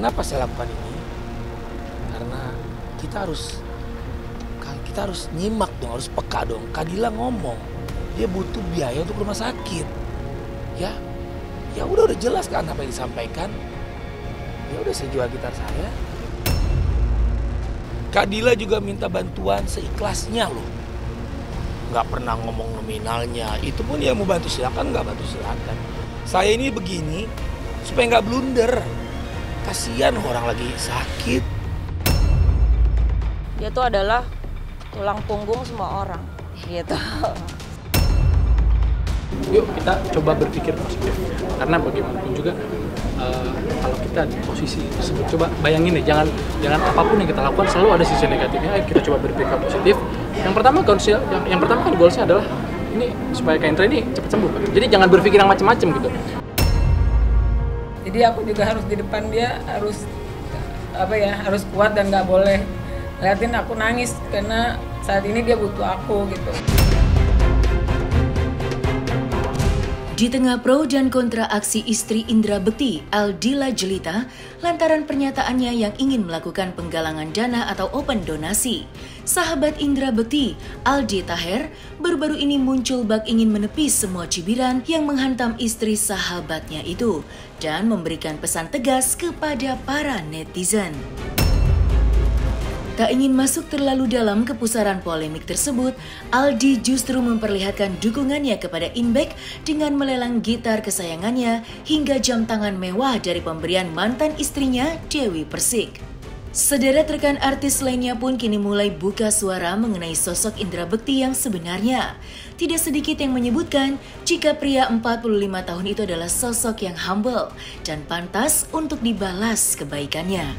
Kenapa saya lakukan ini? Karena kita harus nyimak dong, harus peka dong. Kak Dila ngomong, dia butuh biaya untuk rumah sakit. Ya udah jelas kan apa yang disampaikan. Ya udah saya jual gitar saya. Kak Dila juga minta bantuan seikhlasnya loh. Nggak pernah ngomong nominalnya. Itu pun ya mau bantu silakan, nggak bantu silakan. Saya ini begini supaya nggak blunder. Kasihan orang lagi sakit. Dia tuh adalah tulang punggung semua orang, gitu. Yuk kita coba berpikir positif. Karena bagaimanapun juga kalau kita di posisi tersebut, coba bayangin deh, jangan apapun yang kita lakukan selalu ada sisi negatifnya. Ayo kita coba berpikir positif. Yang pertama kan goalsnya adalah ini supaya Kak Indra ini cepat sembuh. Jadi jangan berpikir yang macam-macam gitu. Jadi aku juga harus di depan dia, harus kuat dan nggak boleh liatin aku nangis karena saat ini dia butuh aku gitu. Di tengah pro dan kontra aksi istri Indra Bekti, Aldila Jelita, lantaran pernyataannya yang ingin melakukan penggalangan dana atau open donasi, sahabat Indra Bekti, Aldi Taher, baru-baru ini muncul bak ingin menepis semua cibiran yang menghantam istri sahabatnya itu dan memberikan pesan tegas kepada para netizen. Tak ingin masuk terlalu dalam ke pusaran polemik tersebut, Aldi justru memperlihatkan dukungannya kepada Inbek dengan melelang gitar kesayangannya hingga jam tangan mewah dari pemberian mantan istrinya Dewi Persik. Sederet rekan artis lainnya pun kini mulai buka suara mengenai sosok Indra Bekti yang sebenarnya. Tidak sedikit yang menyebutkan jika pria 45 tahun itu adalah sosok yang humble dan pantas untuk dibalas kebaikannya.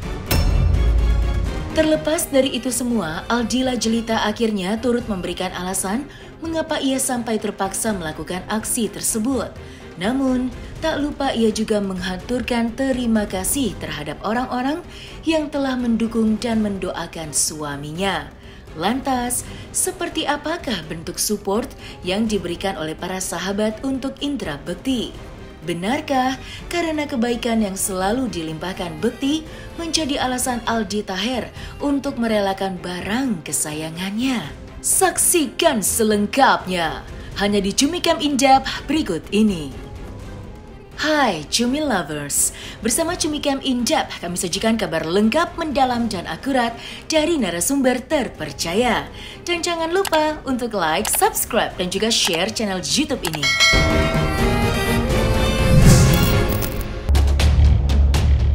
Terlepas dari itu semua, Aldila Jelita akhirnya turut memberikan alasan mengapa ia sampai terpaksa melakukan aksi tersebut. Namun, tak lupa ia juga menghaturkan terima kasih terhadap orang-orang yang telah mendukung dan mendoakan suaminya. Lantas, seperti apakah bentuk support yang diberikan oleh para sahabat untuk Indra Bekti? Benarkah karena kebaikan yang selalu dilimpahkan Bekti menjadi alasan Aldi Taher untuk merelakan barang kesayangannya? Saksikan selengkapnya hanya di Cumi Cam In-Depth berikut ini. Hai Cumi Lovers, bersama Cumi Cam In-Depth kami sajikan kabar lengkap, mendalam dan akurat dari narasumber terpercaya. Dan jangan lupa untuk like, subscribe dan juga share channel YouTube ini.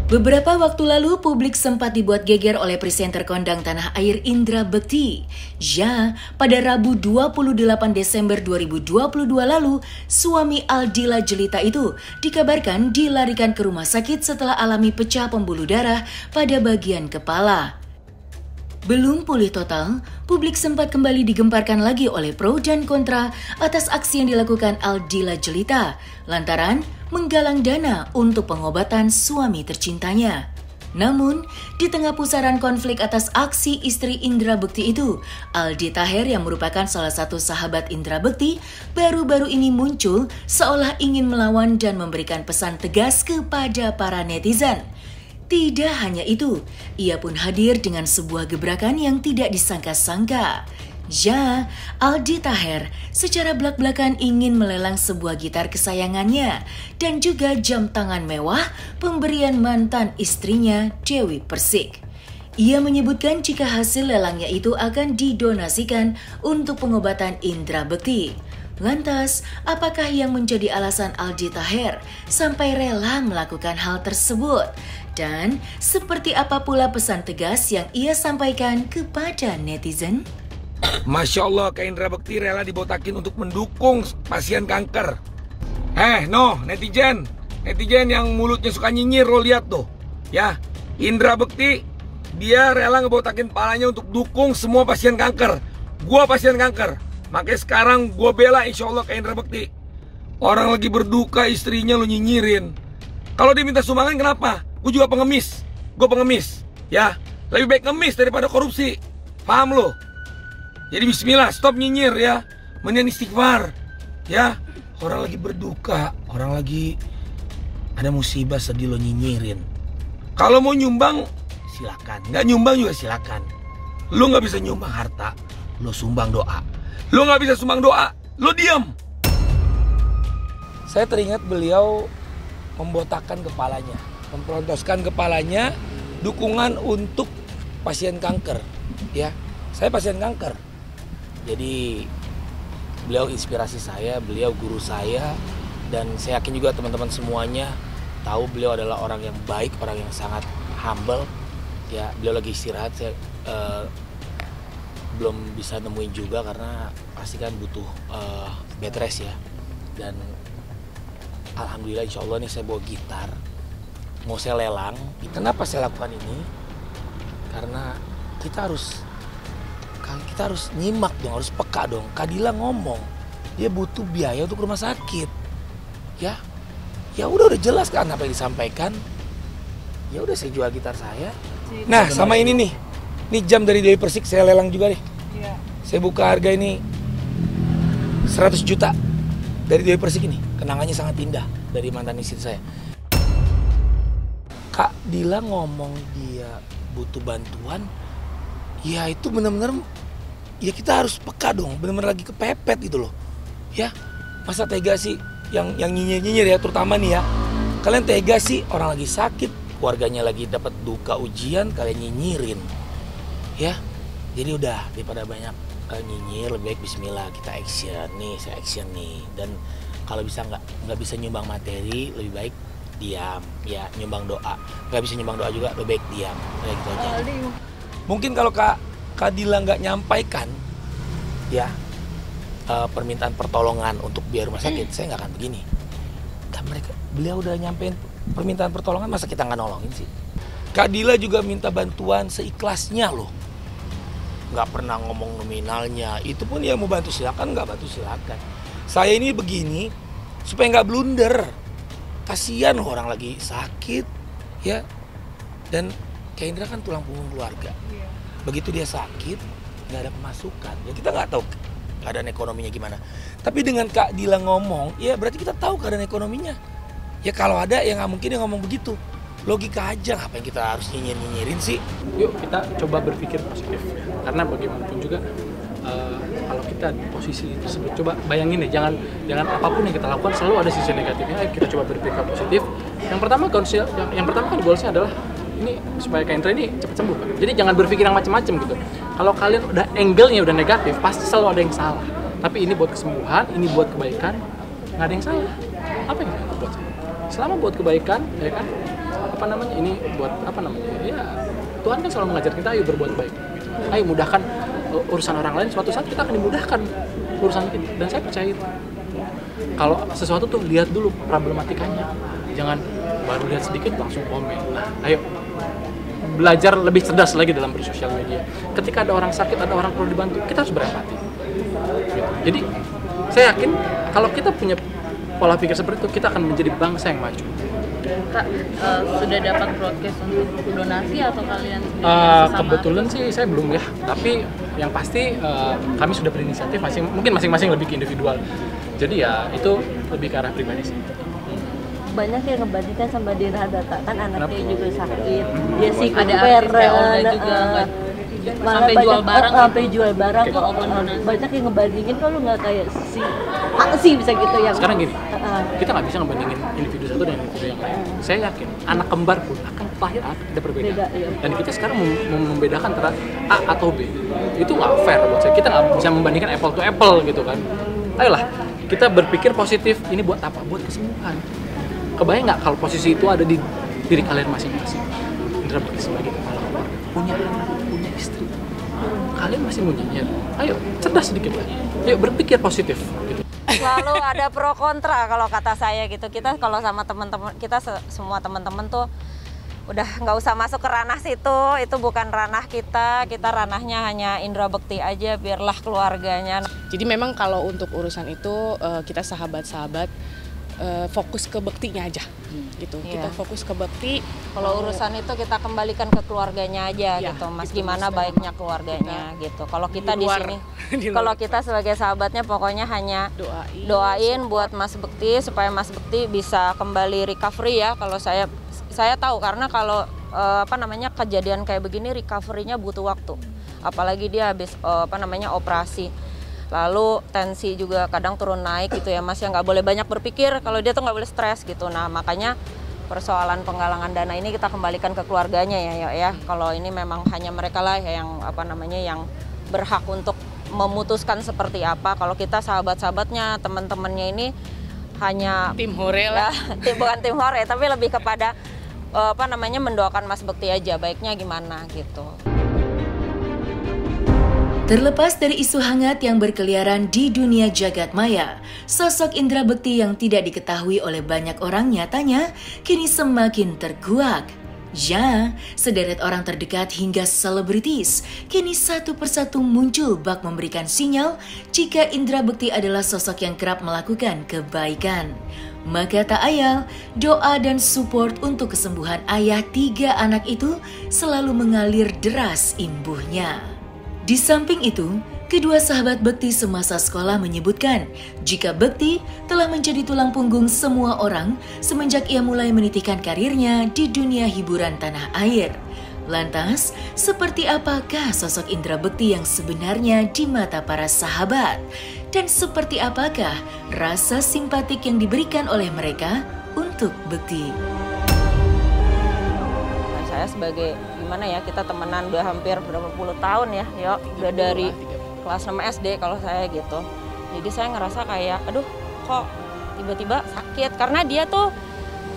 Beberapa waktu lalu, publik sempat dibuat geger oleh presenter kondang tanah air Indra Bekti. Ya, pada Rabu 28 Desember 2022 lalu, suami Aldila Jelita itu dikabarkan dilarikan ke rumah sakit setelah alami pecah pembuluh darah pada bagian kepala. Belum pulih total, publik sempat kembali digemparkan lagi oleh pro dan kontra atas aksi yang dilakukan Aldila Jelita lantaran menggalang dana untuk pengobatan suami tercintanya. Namun, di tengah pusaran konflik atas aksi istri Indra Bekti itu, Aldi Taher yang merupakan salah satu sahabat Indra Bekti baru-baru ini muncul seolah ingin melawan dan memberikan pesan tegas kepada para netizen. Tidak hanya itu, ia pun hadir dengan sebuah gebrakan yang tidak disangka-sangka. Ya, Aldi Taher secara belak-belakan ingin melelang sebuah gitar kesayangannya dan juga jam tangan mewah pemberian mantan istrinya Dewi Persik. Ia menyebutkan jika hasil lelangnya itu akan didonasikan untuk pengobatan Indra Bekti. Lantas, apakah yang menjadi alasan Aldi Taher sampai rela melakukan hal tersebut? Dan seperti apa pula pesan tegas yang ia sampaikan kepada netizen? Masya Allah, Kak Indra Bekti rela dibotakin untuk mendukung pasien kanker. Netizen yang mulutnya suka nyinyir, lo lihat tuh. Ya, Indra Bekti, dia rela ngebotakin palanya untuk dukung semua pasien kanker. Gua pasien kanker, makanya sekarang gua bela insya Allah Kak Indra Bekti. Orang lagi berduka, istrinya lo nyinyirin. Kalau dia minta sumbangan kenapa? Gue juga pengemis, ya. Lebih baik ngemis daripada korupsi, paham lo? Jadi bismillah, stop nyinyir ya, mendingan istighfar, ya. Orang lagi berduka, orang lagi ada musibah sedih lo nyinyirin. Kalau mau nyumbang, silakan. Nggak nyumbang juga silakan. Lo nggak bisa nyumbang harta, lo sumbang doa. Lo nggak bisa sumbang doa, lo diam. Saya teringat beliau membotakkan kepalanya, memprontoskan kepalanya, dukungan untuk pasien kanker. Ya, saya pasien kanker. Jadi beliau inspirasi saya, beliau guru saya, dan saya yakin juga teman-teman semuanya tahu beliau adalah orang yang baik, orang yang sangat humble. Ya, beliau lagi istirahat, saya belum bisa nemuin juga karena pasti kan butuh bed rest ya. Dan alhamdulillah insya Allah nih saya bawa gitar, mau saya lelang. Kenapa saya lakukan ini? Karena kita harus nyimak dong, harus peka dong. Kak Dila ngomong, dia butuh biaya untuk rumah sakit. Ya udah jelas kan apa yang disampaikan. Ya udah saya jual gitar saya. Nah, sama ini nih. Ini jam dari Dewi Persik saya lelang juga nih. Iya. Saya buka harga ini 100 juta dari Dewi Persik ini. Kenangannya sangat indah dari mantan istri saya. Kak Dila ngomong dia butuh bantuan. Ya itu benar-benar, ya kita harus peka dong, benar-benar lagi kepepet gitu loh. Ya, masa tega sih yang nyinyir-nyinyir ya, terutama nih ya. Kalian tega sih, orang lagi sakit, keluarganya lagi dapat duka ujian, kalian nyinyirin. Ya, jadi udah daripada banyak nyinyir, lebih baik bismillah kita action nih, saya action nih. Dan kalau bisa nggak bisa nyumbang materi, lebih baik diam. Ya, nyumbang doa. Nggak bisa nyumbang doa juga, lebih baik diam. Kayak gitu aja. Mungkin kalau Kak Dila nggak nyampaikan ya permintaan pertolongan untuk biaya rumah sakit, saya nggak akan begini. Dan beliau udah nyampein permintaan pertolongan, masa kita nggak nolongin sih? Kak Dila juga minta bantuan seikhlasnya loh, nggak pernah ngomong nominalnya. Itu pun ya mau bantu silakan, nggak bantu silakan. Saya ini begini supaya nggak blunder. Kasihan loh orang lagi sakit ya. Dan Kak Indra kan tulang punggung keluarga. Begitu dia sakit, nggak ada pemasukan. Ya kita nggak tahu keadaan ekonominya gimana. Tapi dengan Kak Dila ngomong, ya berarti kita tahu keadaan ekonominya. Ya kalau ada yang nggak mungkin dia ngomong begitu. Logika aja, apa yang kita harus nyinyirin sih? Yuk kita coba berpikir positif. Karena bagaimanapun juga kalau kita di posisi tersebut, coba bayangin deh, jangan apapun yang kita lakukan selalu ada sisi negatifnya. Ayo kita coba berpikir positif. Yang pertama kan goalsnya adalah ini supaya Kak Indra ini cepat sembuh kan. Jadi jangan berpikir yang macam-macam gitu. Kalau kalian udah angle-nya udah negatif, pasti selalu ada yang salah. Tapi ini buat kesembuhan, ini buat kebaikan, nggak ada yang salah. Apa yang salah buat saya? Selama buat kebaikan, ya kan? Ini buat ya Tuhan kan selalu mengajar kita, ayo berbuat baik gitu. Ayo mudahkan urusan orang lain, suatu saat kita akan dimudahkan urusan kita. Dan saya percaya itu. Kalau sesuatu tuh lihat dulu problematikanya, jangan baru lihat sedikit langsung komen. Nah, ayo belajar lebih cerdas lagi dalam bersosial media. Ketika ada orang sakit, ada orang perlu dibantu, kita harus berempati gitu. Jadi saya yakin kalau kita punya pola pikir seperti itu, kita akan menjadi bangsa yang maju. Kak, sudah dapat broadcast untuk donasi atau kalian kebetulan sih saya belum ya, tapi yang pasti kami sudah berinisiatif, mungkin masing-masing lebih ke individual. Jadi ya itu lebih ke arah pribadi sih. Banyak yang ngebandingkan sama Dira Data, kan anaknya juga sakit, dia sih ada parent juga malah sampai jual barang, sampai jual barang kok. Banyak yang ngebandingin, kalau nggak kayak si bisa gitu yang sekarang gini, kita nggak bisa ngebandingin individu satu dengan individu yang lain. Saya yakin anak kembar pun akan lahir tidak berbeda. Iya. Dan kita sekarang membedakan antara A atau B, itu nggak fair buat saya. Kita nggak bisa membandingkan apple to apple gitu kan. Ayolah kita berpikir positif. Ini buat apa? Buat kesembuhan. Kebayang nggak kalau posisi itu ada di diri kalian masing-masing? Indra Bekti sebagai kepala keluarga, punya anak, punya istri, kalian masih mau nyinyir? Ayo cerdas sedikit lah. Ayo berpikir positif. Gitu. Selalu ada pro kontra kalau kata saya gitu. Kita kalau sama teman-teman kita semua teman-teman tuh udah nggak usah masuk ke ranah situ. Itu bukan ranah kita. Kita ranahnya hanya Indra Bekti aja. Biarlah keluarganya. Jadi memang kalau untuk urusan itu kita sahabat-sahabat fokus ke bektinya aja gitu. Iya. Kita fokus ke bekti. Kalau urusan itu kita kembalikan ke keluarganya aja Ya, gitu. Mas gitu, gimana Mas. baiknya keluarganya gitu. Kalau kita di luar- sini di luar. kalau kita sebagai sahabatnya pokoknya hanya doain buat Mas Bekti supaya Mas Bekti bisa kembali recovery ya. Kalau saya tahu karena kalau kejadian kayak begini recovery-nya butuh waktu. Apalagi dia habis operasi. Lalu tensi juga kadang turun naik gitu ya Mas, ya nggak boleh banyak berpikir, kalau dia tuh nggak boleh stres gitu. Nah makanya persoalan penggalangan dana ini kita kembalikan ke keluarganya ya. Kalau ini memang hanya mereka lah yang yang berhak untuk memutuskan seperti apa. Kalau kita sahabat-sahabatnya, teman-temannya ini hanya Tim hore lah. Ya, bukan tim hore, tapi lebih kepada mendoakan Mas Bekti aja, baiknya gimana gitu. Terlepas dari isu hangat yang berkeliaran di dunia jagat maya, sosok Indra Bekti yang tidak diketahui oleh banyak orang nyatanya kini semakin terkuak. Ya, sederet orang terdekat hingga selebritis kini satu persatu muncul bak memberikan sinyal jika Indra Bekti adalah sosok yang kerap melakukan kebaikan. Maka tak ayal, doa dan support untuk kesembuhan ayah 3 anak itu selalu mengalir deras imbuhnya. Di samping itu, kedua sahabat Bekti semasa sekolah menyebutkan jika Bekti telah menjadi tulang punggung semua orang semenjak ia mulai menitikan karirnya di dunia hiburan tanah air. Lantas, seperti apakah sosok Indra Bekti yang sebenarnya di mata para sahabat? Dan seperti apakah rasa simpatik yang diberikan oleh mereka untuk Bekti? Saya sebagai kita temenan udah hampir berapa puluh tahun ya, udah dari kelas 6 SD kalau saya gitu. Jadi saya ngerasa kayak aduh kok tiba-tiba sakit, karena dia tuh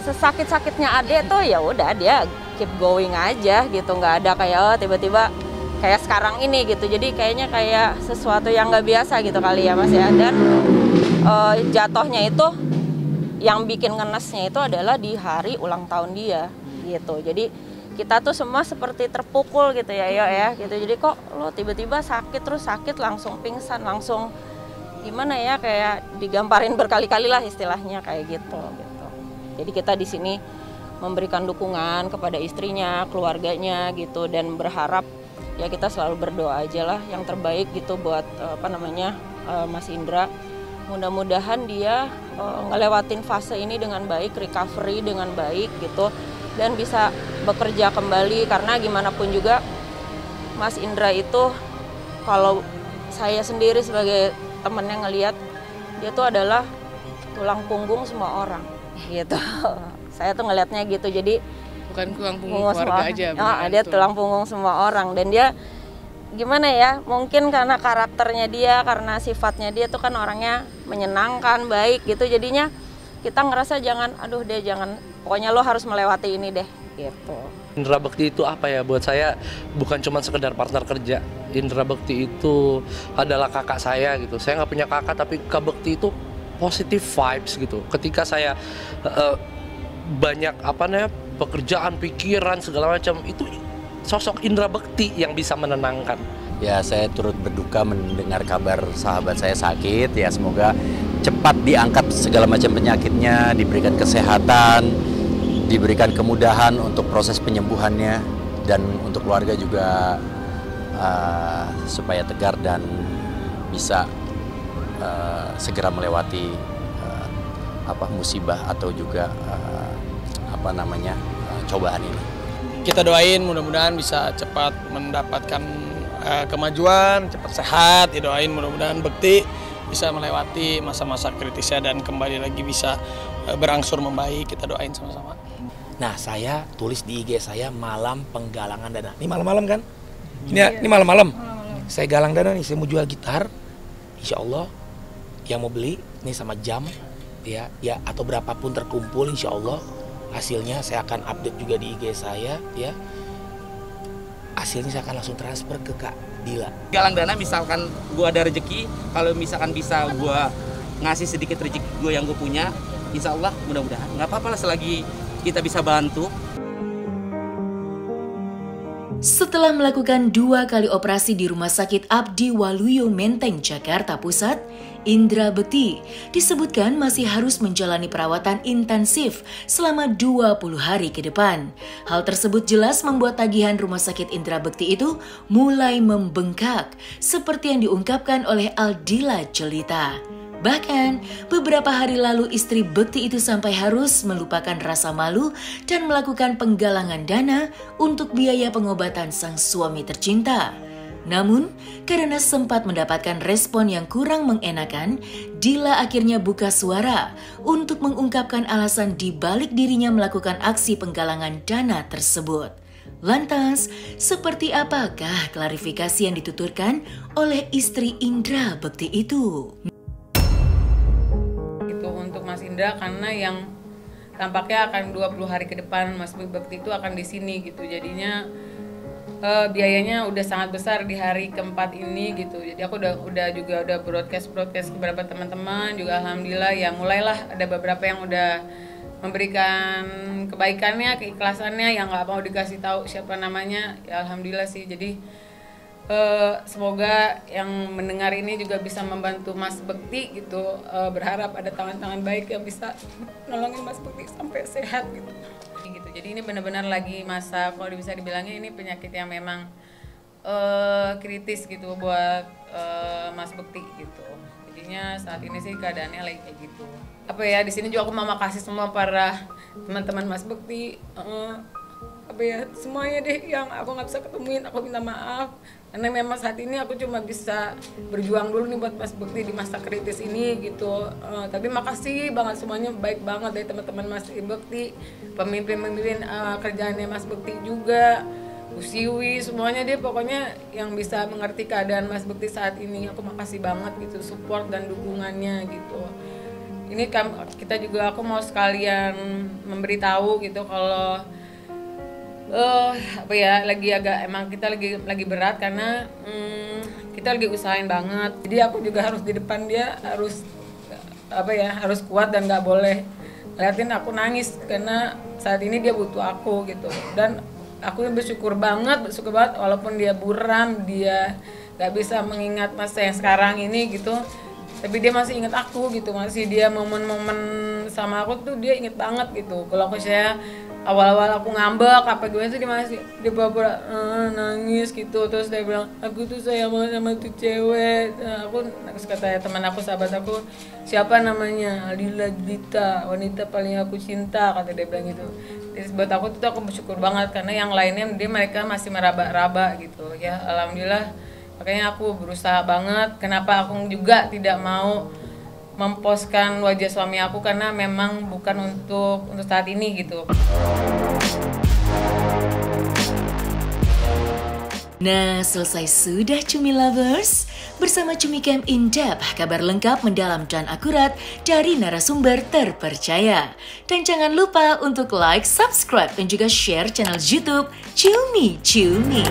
sesakit-sakitnya Ade tuh ya udah dia keep going aja gitu, nggak ada kayak tiba-tiba kayak sekarang ini gitu. Jadi kayaknya kayak sesuatu yang nggak biasa gitu kali ya Mas ya. Dan jatuhnya itu yang bikin ngenesnya itu adalah di hari ulang tahun dia gitu. Jadi kita tuh semua seperti terpukul gitu ya gitu. Jadi kok lo tiba-tiba sakit, terus sakit langsung pingsan, langsung gimana ya, kayak digamparin berkali-kali lah istilahnya kayak gitu. Jadi kita di sini memberikan dukungan kepada istrinya, keluarganya gitu, dan berharap ya kita selalu berdoa aja lah yang terbaik gitu buat Mas Indra. Mudah-mudahan dia ngelewatin fase ini dengan baik, recovery dengan baik gitu, dan bisa bekerja kembali. Karena gimana pun juga Mas Indra itu, kalau saya sendiri sebagai temennya ngelihat, dia tuh adalah tulang punggung semua orang gitu. Saya tuh ngelihatnya gitu. Jadi bukan tulang punggung keluarga aja. Dia tulang punggung semua orang. Dan dia gimana ya, mungkin karena karakternya dia, karena sifatnya dia tuh kan orangnya menyenangkan, baik gitu. Jadinya kita ngerasa jangan pokoknya lo harus melewati ini deh gitu. Indra Bekti itu apa ya, buat saya bukan cuma sekedar partner kerja. Indra Bekti itu adalah kakak saya gitu. Saya nggak punya kakak, tapi Kak Bekti itu positive vibes gitu. Ketika saya banyak pekerjaan, pikiran segala macam, itu sosok Indra Bekti yang bisa menenangkan. Ya, saya turut berduka mendengar kabar sahabat saya sakit. Ya, semoga cepat diangkat segala macam penyakitnya, diberikan kesehatan, diberikan kemudahan untuk proses penyembuhannya, dan untuk keluarga juga supaya tegar dan bisa segera melewati musibah atau juga cobaan ini. Kita doain mudah-mudahan bisa cepat mendapatkan kemajuan, cepat sehat. Didoain mudah-mudahan Bekti bisa melewati masa-masa kritisnya dan kembali lagi bisa berangsur membaik. Kita doain sama-sama. Nah, saya tulis di IG saya malam penggalangan dana. Ini malam-malam kan? Ini malam-malam. Saya galang dana nih, saya mau jual gitar. Insya Allah yang mau beli nih sama jam ya atau berapapun terkumpul, insya Allah hasilnya saya akan update juga di IG saya ya. Hasilnya saya akan langsung transfer ke Kak Dila. Galang dana misalkan gua ada rezeki, kalau misalkan bisa gua ngasih sedikit rezeki gua yang gue punya, insya Allah mudah-mudahan nggak apa-apa lah selagi kita bisa bantu. Setelah melakukan 2 kali operasi di Rumah Sakit Abdi Waluyo Menteng, Jakarta Pusat, Indra Bekti disebutkan masih harus menjalani perawatan intensif selama 20 hari ke depan. Hal tersebut jelas membuat tagihan Rumah Sakit Indra Bekti itu mulai membengkak, seperti yang diungkapkan oleh Aldila Jelita. Bahkan, beberapa hari lalu istri Bekti itu sampai harus melupakan rasa malu dan melakukan penggalangan dana untuk biaya pengobatan sang suami tercinta. Namun, karena sempat mendapatkan respon yang kurang mengenakan, Dila akhirnya buka suara untuk mengungkapkan alasan di balik dirinya melakukan aksi penggalangan dana tersebut. Lantas, seperti apakah klarifikasi yang dituturkan oleh istri Indra Bekti itu? Untuk Mas Indra, karena yang tampaknya akan 20 hari ke depan Mas Bekti itu akan di sini gitu. Jadinya biayanya udah sangat besar di hari keempat ini gitu. Jadi aku udah broadcast ke beberapa teman-teman juga, alhamdulillah ya mulailah ada beberapa yang udah memberikan kebaikannya, keikhlasannya yang nggak mau dikasih tahu siapa namanya. Ya alhamdulillah sih. Jadi semoga yang mendengar ini juga bisa membantu Mas Bekti gitu. Berharap ada tangan-tangan baik yang bisa nolongin Mas Bekti sampai sehat gitu. Jadi ini benar-benar lagi masa, kalau bisa dibilangnya ini penyakit yang memang kritis gitu buat Mas Bekti gitu. Jadinya saat ini sih keadaannya lagi kayak gitu. Apa ya, di sini juga aku mau makasih semua para teman-teman Mas Bekti. Semuanya deh yang aku nggak bisa ketemuin, aku minta maaf karena memang saat ini aku cuma bisa berjuang dulu nih buat Mas Bekti di masa kritis ini gitu. Tapi makasih banget semuanya, baik banget dari teman-teman Mas Bekti, pemimpin kerjaannya Mas Bekti juga, Usiwi, semuanya deh pokoknya yang bisa mengerti keadaan Mas Bekti saat ini. Aku makasih banget gitu support dan dukungannya gitu. Ini kita juga, aku mau sekalian memberitahu gitu kalau emang kita lagi berat karena kita lagi usahain banget. Jadi aku juga harus di depan dia harus kuat dan nggak boleh ngeliatin aku nangis karena saat ini dia butuh aku gitu. Dan aku bersyukur banget walaupun dia buram, dia nggak bisa mengingat masa yang sekarang ini gitu, tapi dia masih ingat aku gitu, masih dia momen-momen sama aku tuh dia inget banget gitu. Kalau awal-awal aku ngambek apa gimana tuh dia pura-pura nangis gitu, terus dia bilang aku tuh sayang banget sama tuh cewek. Terus kata teman aku, sahabat aku, siapa namanya, Aldila Dita, wanita paling aku cinta, kata dia bilang gitu. Jadi buat aku tuh aku bersyukur banget karena yang lainnya mereka masih meraba-raba gitu ya. Alhamdulillah, makanya aku berusaha banget. Kenapa aku juga tidak mau memposkan wajah suami aku, karena memang bukan untuk saat ini gitu. Nah, selesai sudah Cumi Lovers? Bersama Cumi Camp In Depth, kabar lengkap, mendalam dan akurat dari narasumber terpercaya. Dan jangan lupa untuk like, subscribe, dan juga share channel YouTube Cumi Cumi.